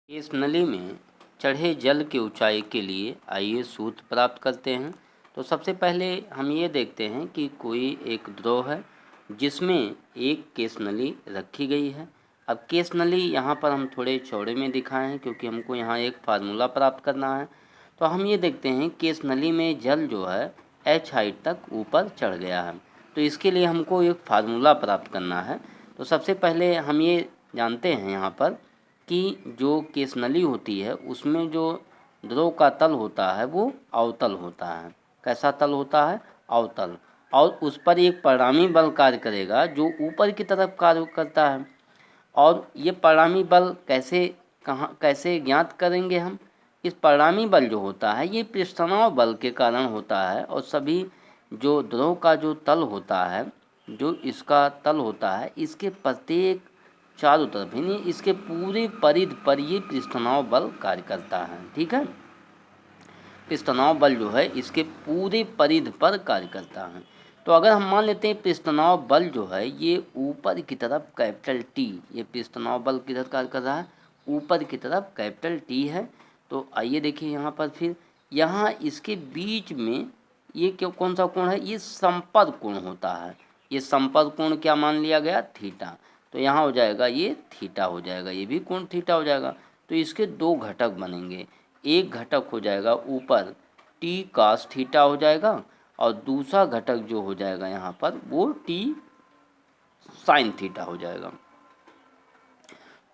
इस नली में चढ़े जल की ऊंचाई के लिए आइए सूत्र प्राप्त करते हैं। तो सबसे पहले हम ये देखते हैं कि कोई एक द्रव है जिसमें एक केस नली रखी गई है। अब केस नली यहाँ पर हम थोड़े चौड़े में दिखाए हैं क्योंकि हमको यहाँ एक फार्मूला प्राप्त करना है। तो हम ये देखते हैं केस नली में जल जो है h हाइट तक ऊपर चढ़ गया है। तो इसके लिए हमको एक फार्मूला प्राप्त करना है। तो सबसे पहले हम ये जानते हैं यहाँ पर कि जो केस नली होती है उसमें जो द्रव का तल होता है वो अवतल होता है। कैसा तल होता है? अवतल। और उस पर एक परिणामी बल कार्य करेगा जो ऊपर की तरफ कार्य करता है। और ये परिणामी बल कैसे ज्ञात करेंगे हम? इस परिणामी बल जो होता है ये पृष्ठतनाव बल के कारण होता है। और सभी जो द्रव का जो तल होता है, जो इसका तल होता है, इसके प्रत्येक चारों तरफ यानी इसके पूरे परिध पर ये पृष्ठतनाव बल कार्य करता है। ठीक है, पृष्ठतनाव बल जो है इसके पूरे परिध पर कार्य करता है। तो अगर हम मान लेते हैं पृष्ठतनाव बल जो है ये ऊपर की तरफ कैपिटल टी, ये पृष्ठतनाव बल किधर कार्य कर रहा है? ऊपर की तरफ कैपिटल टी है। तो आइए देखिए यहाँ पर फिर यहाँ इसके बीच में ये क्यों कौन सा कोण है? ये संपर्क कोण होता है। ये संपर्क कोण क्या मान लिया गया? थीटा। तो यहाँ हो जाएगा ये थीटा हो जाएगा, ये भी कोण थीटा हो जाएगा। तो इसके दो घटक बनेंगे। एक घटक हो जाएगा ऊपर टी कास थीटा हो जाएगा और दूसरा घटक जो हो जाएगा यहाँ पर वो टी साइन थीटा हो जाएगा।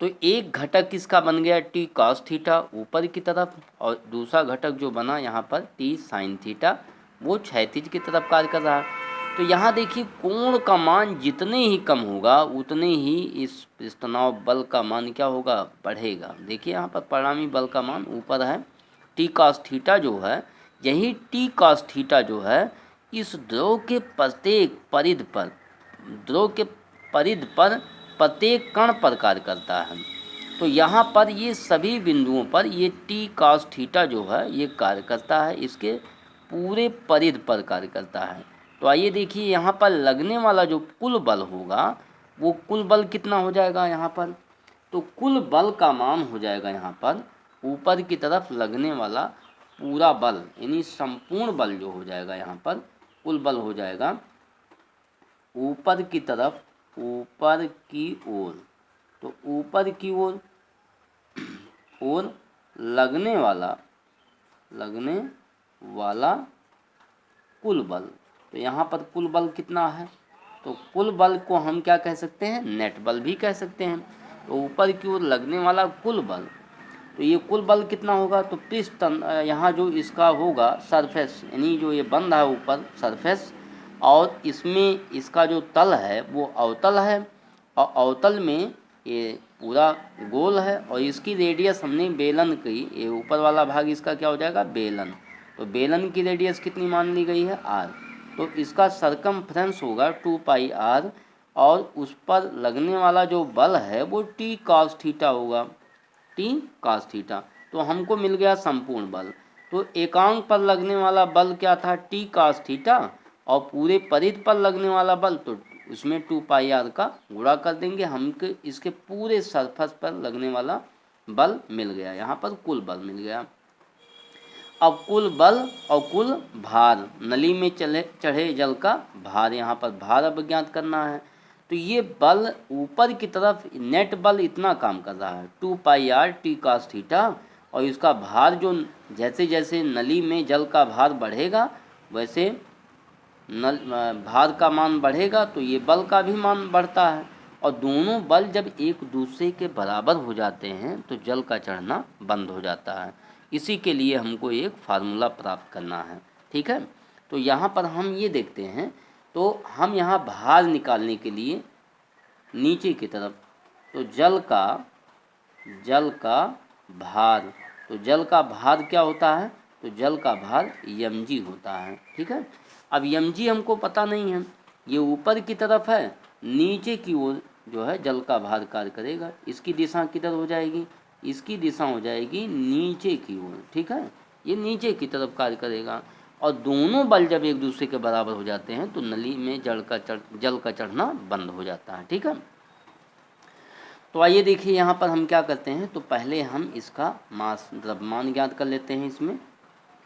तो एक घटक किसका बन गया? टी कास थीटा ऊपर की तरफ, और दूसरा घटक जो बना यहाँ पर टी साइन थीटा वो क्षैतिज की तरफ कार्य कर रहा है। तो यहाँ देखिए कोण का मान जितने ही कम होगा उतने ही इस पृष्ठतनाव बल का मान क्या होगा? बढ़ेगा। देखिए यहाँ पर परिणामी बल का मान ऊपर है टी कास थीटा जो है, यही टी कास थीटा जो है इस द्रव के प्रत्येक परिध पर, द्रव के परिध पर प्रत्येक कण पर कार्य करता है। तो यहाँ पर ये सभी बिंदुओं पर ये टी कास थीटा जो है ये कार्य करता है, इसके पूरे परिध पर कार्य करता है। तो आइए देखिए यहाँ पर लगने वाला जो कुल बल होगा वो कुल बल कितना हो जाएगा यहाँ पर? तो कुल बल का मान हो जाएगा यहाँ पर ऊपर की तरफ लगने वाला पूरा बल यानी संपूर्ण बल जो हो जाएगा यहाँ पर कुल बल हो जाएगा ऊपर की तरफ, ऊपर की ओर। तो ऊपर की ओर लगने वाला कुल बल। तो यहाँ पर कुल बल कितना है? तो कुल बल को हम क्या कह सकते हैं? नेट बल भी कह सकते हैं। तो ऊपर की ओर लगने वाला कुल बल, तो ये कुल बल कितना होगा? तो पृष्ठ यहाँ जो इसका होगा सरफेस यानी जो ये बंद है ऊपर सरफेस, और इसमें इसका जो तल है वो अवतल है, और अवतल में ये पूरा गोल है, और इसकी रेडियस हमने बेलन की, ये ऊपर वाला भाग इसका क्या हो जाएगा? बेलन। तो बेलन की रेडियस कितनी मान ली गई है? r। तो इसका सरकमफ्रेंस होगा 2πr, और उस पर लगने वाला जो बल है वो टी कास थीटा होगा, टी कास थीटा। तो हमको मिल गया संपूर्ण बल। तो एकांक पर लगने वाला बल क्या था? टी कास थीटा, और पूरे परिध पर लगने वाला बल तो उसमें 2πr का गुणा कर देंगे, हमको इसके पूरे सरफेस पर लगने वाला बल मिल गया। यहाँ पर कुल बल मिल गया। अब कुल बल और कुल भार, नली में चढ़े जल का भार, यहाँ पर भार अब ज्ञात करना है। तो ये बल ऊपर की तरफ नेट बल इतना काम कर रहा है 2πr टी कास थीटा, और इसका भार जो जैसे जैसे नली में जल का भार बढ़ेगा वैसे भार का मान बढ़ेगा, तो ये बल का भी मान बढ़ता है। और दोनों बल जब एक दूसरे के बराबर हो जाते हैं तो जल का चढ़ना बंद हो जाता है। इसी के लिए हमको एक फार्मूला प्राप्त करना है। ठीक है, तो यहाँ पर हम ये देखते हैं, तो हम यहाँ भार निकालने के लिए नीचे की तरफ, तो जल का भार, तो जल का भार क्या होता है? तो जल का भार mg होता है। ठीक है, अब mg हमको पता नहीं है, ये ऊपर की तरफ है, नीचे की ओर जो है जल का भार कार्य करेगा। इसकी दिशा किधर हो जाएगी? इसकी दिशा हो जाएगी नीचे की ओर। ठीक है, ये नीचे की तरफ कार्य करेगा, और दोनों बल जब एक दूसरे के बराबर हो जाते हैं तो नली में जल का चढ़ना बंद हो जाता है। ठीक है, तो आइए देखिए यहाँ पर हम क्या करते हैं, तो पहले हम इसका मास द्रव्यमान ज्ञात कर लेते हैं इसमें।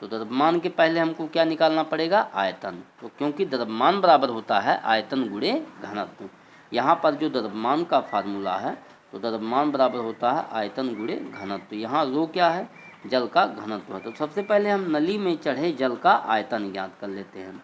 तो द्रव्यमान के पहले हमको क्या निकालना पड़ेगा, आयतन। तो क्योंकि द्रव्यमान बराबर होता है आयतन गुणे घनत्व। यहाँ पर जो द्रव्यमान का फार्मूला है, तो द्रव्यमान बराबर होता है आयतन गुणे घनत्व। यहाँ रो क्या है, जल का घनत्व है। तो सबसे पहले हम नली में चढ़े जल का आयतन ज्ञात कर लेते हैं।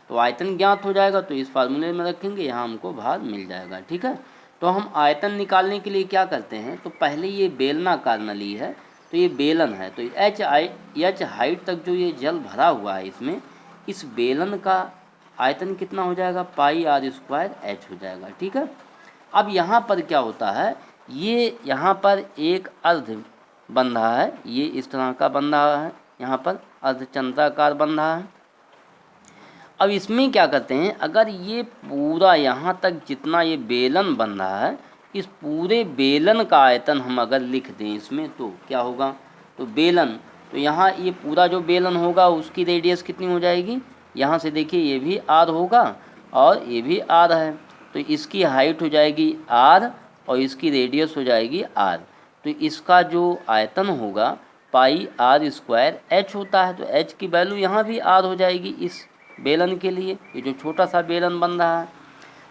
तो आयतन ज्ञात हो जाएगा तो इस फार्मूले में रखेंगे, यहाँ हमको भार मिल जाएगा। ठीक है, तो हम आयतन निकालने के लिए क्या करते हैं, तो पहले ये बेलनाकार नली है, तो ये बेलन है, तो एच हाइट तक जो ये जल भरा हुआ है इसमें, इस बेलन का आयतन कितना हो जाएगा, पाई आर स्क्वायर एच हो जाएगा। ठीक है, अब यहाँ पर क्या होता है, ये यहाँ पर एक अर्ध बन रहा है, ये इस तरह का बन रहा है, यहाँ पर अर्धचंद्राकार बन रहा है। अब इसमें क्या करते हैं, अगर ये पूरा यहाँ तक जितना ये बेलन बन रहा है, इस पूरे बेलन का आयतन हम अगर लिख दें इसमें, तो क्या होगा, तो बेलन, तो यहाँ ये पूरा जो बेलन होगा उसकी रेडियस कितनी हो जाएगी, यहाँ से देखिए ये भी आर होगा और ये भी आर है, तो इसकी हाइट हो जाएगी आर और इसकी रेडियस हो जाएगी आर। तो इसका जो आयतन होगा पाई आर स्क्वायर एच होता है, तो एच की वैल्यू यहाँ भी आर हो जाएगी इस बेलन के लिए, ये जो छोटा सा बेलन बन रहा है,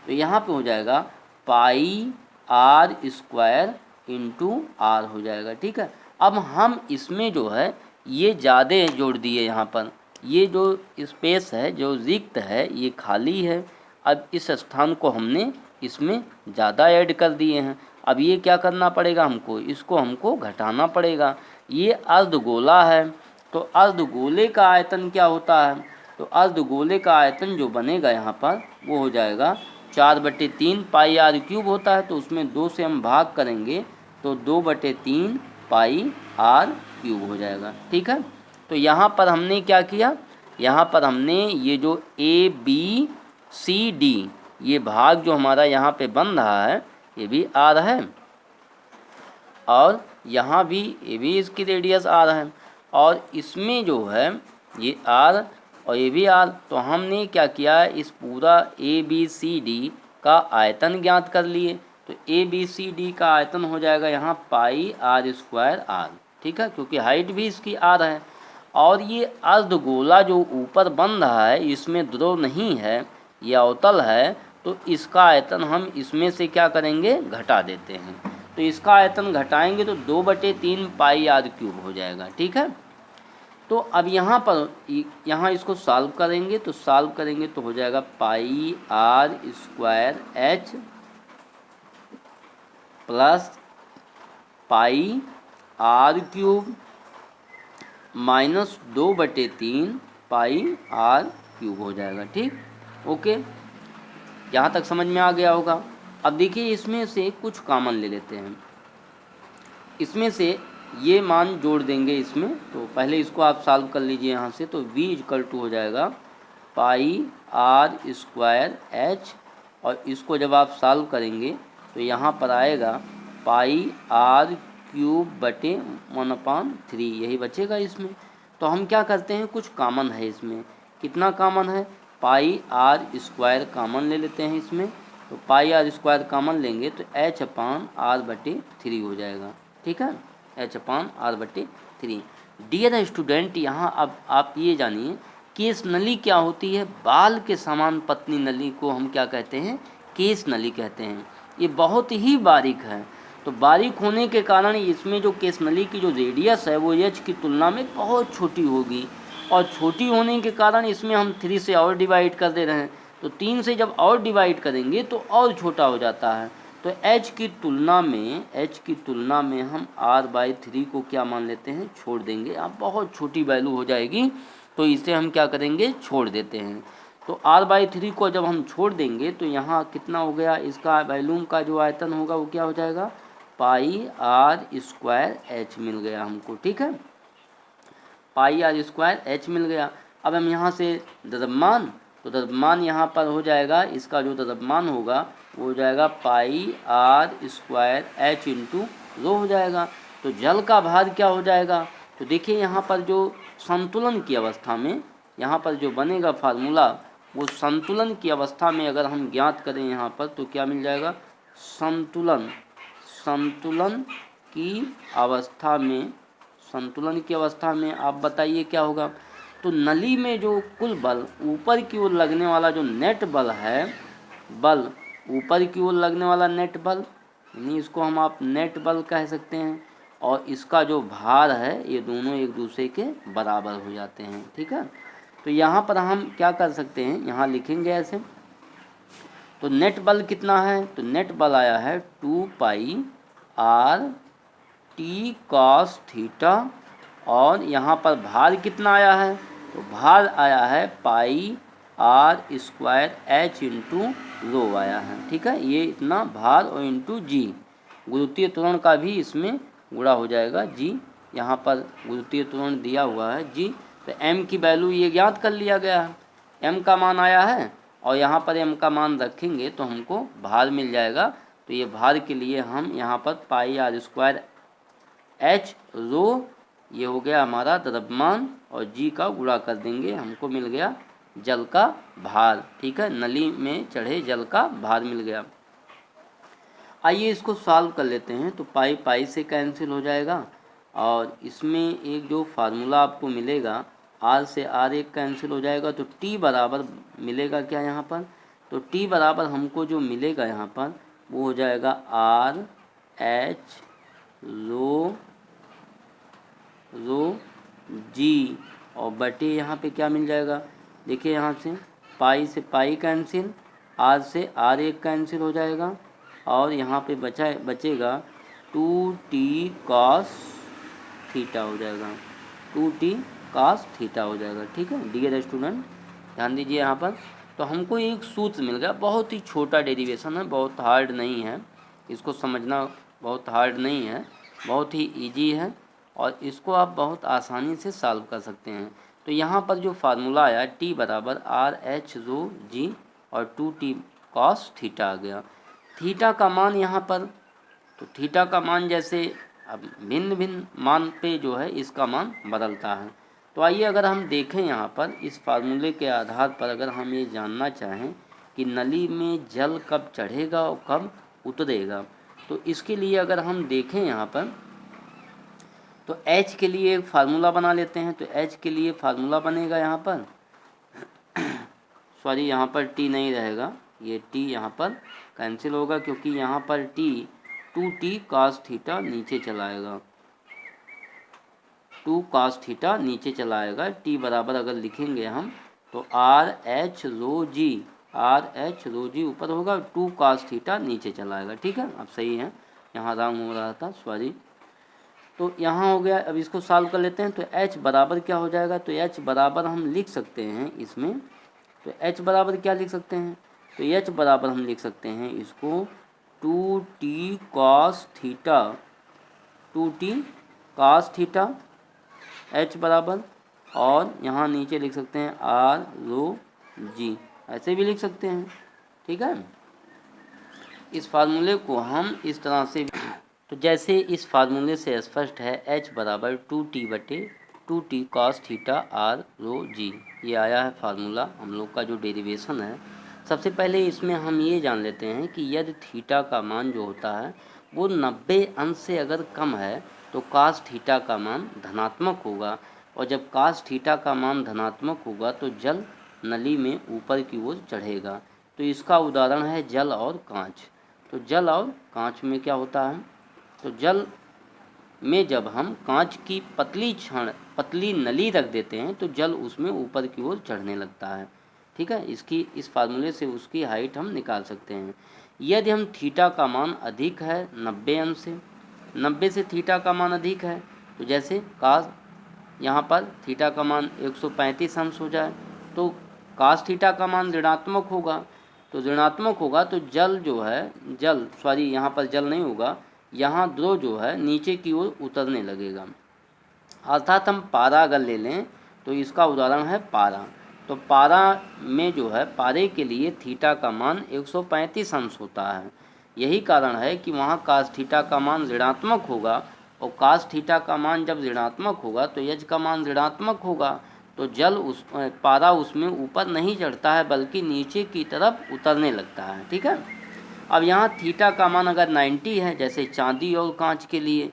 तो यहाँ पे हो जाएगा pi r square into are हो जाएगा। ठीक है, अब हम इसमें जो है ये ज़्यादा जोड़ दिए, यहाँ पर ये जो स्पेस है जो रिक्त है ये खाली है, अब इस स्थान को हमने इसमें ज़्यादा ऐड कर दिए हैं। अब ये क्या करना पड़ेगा हमको, इसको हमको घटाना पड़ेगा। ये अर्धगोला है, तो अर्धगोले का आयतन क्या होता है, तो अर्धगोले का आयतन जो बनेगा यहाँ पर वो हो जाएगा 4/3 पाई आर क्यूब होता है, तो उसमें 2 से हम भाग करेंगे तो 2/3 पाई आर क्यूब हो जाएगा। ठीक है, तो यहाँ पर हमने क्या किया, यहाँ पर हमने ये जो ए बी सी डी ये भाग जो हमारा यहाँ पे बन रहा है ये भी आर है, और यहाँ भी ये भी इसकी रेडियस आर है, और इसमें जो है ये आर और ये भी आर। तो हमने क्या किया, इस पूरा ए बी सी डी का आयतन ज्ञात कर लिए। तो ए बी सी डी का आयतन हो जाएगा यहाँ पाई आर स्क्वायर आर। ठीक है, क्योंकि हाइट भी इसकी आर है, और ये अर्धगोला जो ऊपर बन रहा है इसमें द्रव नहीं है, ये अवतल है, तो इसका आयतन हम इसमें से क्या करेंगे, घटा देते हैं। तो इसका आयतन घटाएंगे तो 2/3 पाई आर क्यूब हो जाएगा। ठीक है, तो अब यहाँ पर यहाँ इसको सॉल्व करेंगे, तो सॉल्व करेंगे तो हो जाएगा pi r square h plus pi r cube minus 2/3 pi r cube हो जाएगा। ठीक, ओके, यहाँ तक समझ में आ गया होगा। अब देखिए इसमें से कुछ कॉमन ले लेते हैं, इसमें से ये मान जोड़ देंगे इसमें। तो पहले इसको आप सॉल्व कर लीजिए यहाँ से, तो v = हो जाएगा पाई आर स्क्वायर एच, और इसको जब आप सॉल्व करेंगे तो यहाँ पर आएगा पाई आर क्यूब बटे 1/3, यही बचेगा इसमें। तो हम क्या करते हैं, कुछ कॉमन है इसमें, कितना कॉमन है, पाई आर स्क्वायर कॉमन ले लेते हैं इसमें। तो पाई आर स्क्वायर कॉमन लेंगे तो h/r/3 हो जाएगा। ठीक है, h/r/3। डियर स्टूडेंट, यहाँ अब आप ये जानिए केस नली क्या होती है। बाल के समान पतली नली को हम क्या कहते हैं, केस नली कहते हैं। ये बहुत ही बारीक है, तो बारीक होने के कारण इसमें जो केस नली की जो रेडियस है वो एच की तुलना में बहुत छोटी होगी, और छोटी होने के कारण इसमें हम 3 से और डिवाइड कर दे रहे हैं, तो 3 से जब और डिवाइड करेंगे तो और छोटा हो जाता है। तो h की तुलना में हम r/3 को क्या मान लेते हैं, छोड़ देंगे। अब बहुत छोटी वैल्यू हो जाएगी तो इसे हम क्या करेंगे, छोड़ देते हैं। तो r/3 को जब हम छोड़ देंगे तो यहाँ कितना हो गया, इसका वैल्यूम का जो आयतन होगा वो क्या हो जाएगा, पाई आर स्क्वायर एच मिल गया हमको। ठीक है, पाई आर स्क्वायर एच मिल गया। अब हम यहाँ से द्रव्यमान, तो द्रव्यमान यहाँ पर हो जाएगा, इसका जो द्रव्यमान होगा वो हो जाएगा pi r square h into rho हो जाएगा। तो जल का भार क्या हो जाएगा, तो देखिए यहाँ पर जो संतुलन की अवस्था में यहाँ पर जो बनेगा फार्मूला, वो संतुलन की अवस्था में अगर हम ज्ञात करें यहाँ पर तो क्या मिल जाएगा, संतुलन की अवस्था में आप बताइए क्या होगा। तो नली में जो कुल बल ऊपर की ओर लगने वाला जो नेट बल है, बल ऊपर की ओर लगने वाला नेट बल, यानी इसको हम आप नेट बल कह सकते हैं, और इसका जो भार है ये दोनों एक दूसरे के बराबर हो जाते हैं। ठीक है, तो यहाँ पर हम क्या कर सकते हैं, यहाँ लिखेंगे ऐसे। तो नेट बल कितना है, तो नेट बल आया है 2 पाई आर टी कॉस थीटा, और यहाँ पर भार कितना आया है, तो भार आया है pi r square h into rho आया है। ठीक है, ये इतना भार और इंटू जी, गुरुत्वीय त्वरण का भी इसमें गुणा हो जाएगा जी, यहाँ पर गुरुत्वीय त्वरण दिया हुआ है जी। तो m की वैल्यू ये ज्ञात कर लिया गया है, m का मान आया है, और यहाँ पर m का मान रखेंगे तो हमको भार मिल जाएगा। तो ये भार के लिए हम यहाँ पर पाई आर स्क्वायर एच रो, ये हो गया हमारा द्रव्यमान, और जी का गुणा कर देंगे, हमको मिल गया जल का भार। ठीक है, नली में चढ़े जल का भार मिल गया। आइए इसको सॉल्व कर लेते हैं। तो पाई पाई से कैंसिल हो जाएगा, और इसमें एक जो फार्मूला आपको मिलेगा, आर से आर एक कैंसिल हो जाएगा, तो टी बराबर मिलेगा क्या यहाँ पर, तो टी बराबर हमको जो मिलेगा यहाँ पर वो हो जाएगा आर एच रो जी, और बटे यहाँ पे क्या मिल जाएगा, देखिए यहाँ से पाई कैंसिल, आर से आर एक कैंसिल हो जाएगा, और यहाँ पे बचेगा 2t cos थीटा हो जाएगा, 2t cos थीटा हो जाएगा। ठीक है डियर स्टूडेंट, ध्यान दीजिए यहाँ पर। तो हमको एक सूत्र मिल गया, बहुत ही छोटा डेरिवेशन है, बहुत हार्ड नहीं है, इसको समझना बहुत हार्ड नहीं है, बहुत ही इजी है, और इसको आप बहुत आसानी से सॉल्व कर सकते हैं। तो यहाँ पर जो फार्मूला आया t बराबर आर एच रो जी और 2t cos थीटा आ गया। थीटा का मान यहाँ पर, तो थीटा का मान जैसे अब भिन्न भिन्न मान पे जो है इसका मान बदलता है। तो आइए अगर हम देखें यहाँ पर इस फार्मूले के आधार पर, अगर हम ये जानना चाहें कि नली में जल कब चढ़ेगा और कब उतरेगा, तो इसके लिए अगर हम देखें यहाँ पर, तो H के लिए एक फार्मूला बना लेते हैं। तो H के लिए फार्मूला बनेगा यहाँ पर सॉरी यहाँ पर T नहीं रहेगा, ये T यहाँ पर कैंसिल होगा, क्योंकि यहाँ पर T 2t cos थीटा नीचे चलाएगा, 2 cos थीटा नीचे चलाएगा। T बराबर अगर लिखेंगे हम तो आर एच रो जी ऊपर होगा, 2 cos थीटा नीचे चलाएगा। ठीक है, अब सही है, यहाँ रंग हो रहा था, सॉरी। तो यहाँ हो गया, अब इसको सॉल्व कर लेते हैं। तो H बराबर क्या हो जाएगा, तो H बराबर हम लिख सकते हैं इसमें, तो H बराबर क्या लिख सकते हैं, तो H बराबर हम लिख सकते हैं इसको 2t cos theta, 2t cos theta H बराबर, और यहाँ नीचे लिख सकते हैं आर रो जी, ऐसे भी लिख सकते हैं। ठीक है, इस फार्मूले को हम इस तरह से, तो जैसे इस फार्मूले से स्पष्ट है H बराबर 2t cos थीटा आर रो जी, ये आया है फार्मूला हम लोग का जो डेरिवेशन है। सबसे पहले इसमें हम ये जान लेते हैं कि यदि थीटा का मान जो होता है वो 90 अंश से अगर कम है तो cos थीटा का मान धनात्मक होगा, और जब cos थीटा का मान धनात्मक होगा तो जल नली में ऊपर की ओर चढ़ेगा। तो इसका उदाहरण है जल और कांच। तो जल और कांच में क्या होता है, तो जल में जब हम कांच की पतली नली रख देते हैं तो जल उसमें ऊपर की ओर चढ़ने लगता है। ठीक है, इसकी इस फार्मूले से उसकी हाइट हम निकाल सकते हैं। यदि हम थीटा का मान अधिक है 90 अंश से, 90 से थीटा का मान अधिक है, तो जैसे कास यहाँ पर थीटा का मान 135 अंश हो जाए तो कास थीटा का मान ऋणात्मक होगा, तो ऋणात्मक होगा तो जल जो है, यहाँ पर जल नहीं होगा, यहाँ द्रव जो है नीचे की ओर उतरने लगेगा। अर्थात हम पारा अगर ले लें तो इसका उदाहरण है पारा। तो पारा में जो है, पारे के लिए थीटा का मान 135 अंश होता है। यही कारण है कि वहाँ कास थीटा का मान ऋणात्मक होगा, और कास थीटा का मान जब ऋणात्मक होगा तो यज का मान ऋणात्मक होगा, तो जल पारा उसमें ऊपर नहीं चढ़ता है बल्कि नीचे की तरफ उतरने लगता है। ठीक है, अब यहाँ थीटा का मान अगर 90 है, जैसे चांदी और कांच के लिए,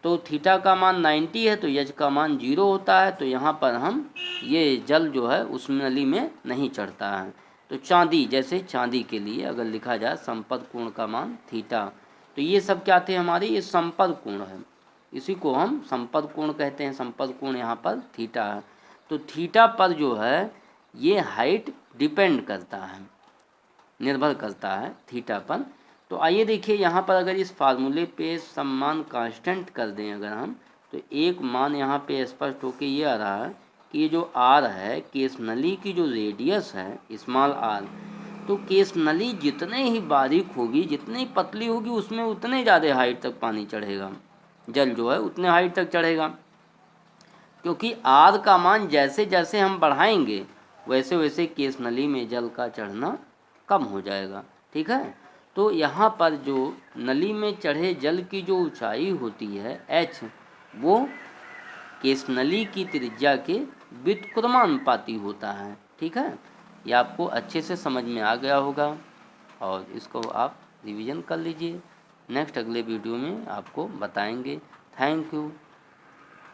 तो थीटा का मान 90 है तो यज का मान 0 होता है। तो यहाँ पर हम ये जल जो है उस नली में नहीं चढ़ता है। तो चांदी, जैसे चांदी के लिए अगर लिखा जाए संपर्क कोण का मान थीटा, तो ये सब क्या थे हमारे, ये संपर्क कोण है, इसी को हम संपर्क कोण कहते हैं। संपर्क कोण यहाँ पर थीटा है। तो थीटा पर जो है ये हाइट डिपेंड करता है, निर्भर करता है थीटा पर। तो आइए देखिए यहाँ पर अगर इस फार्मूले पे सम्मान कांस्टेंट कर दें अगर हम, तो एक मान यहाँ पे स्पष्ट होके ये आ रहा है कि ये जो आर है, केस नली की जो रेडियस है स्मॉल आर, तो केस नली जितने ही बारीक होगी, जितनी पतली होगी, उसमें उतने ज़्यादा हाइट तक पानी चढ़ेगा, जल जो है उतने हाइट तक चढ़ेगा। क्योंकि आर का मान जैसे जैसे हम बढ़ाएंगे वैसे वैसे केस नली में जल का चढ़ना कम हो जाएगा। ठीक है। तो यहाँ पर जो नली में चढ़े जल की जो ऊंचाई होती है h, वो केस नली की त्रिज्या के व्युत्क्रमानुपाती होता है। ठीक है। ये आपको अच्छे से समझ में आ गया होगा और इसको आप रिवीजन कर लीजिए। नेक्स्ट अगले वीडियो में आपको बताएंगे। Thank you.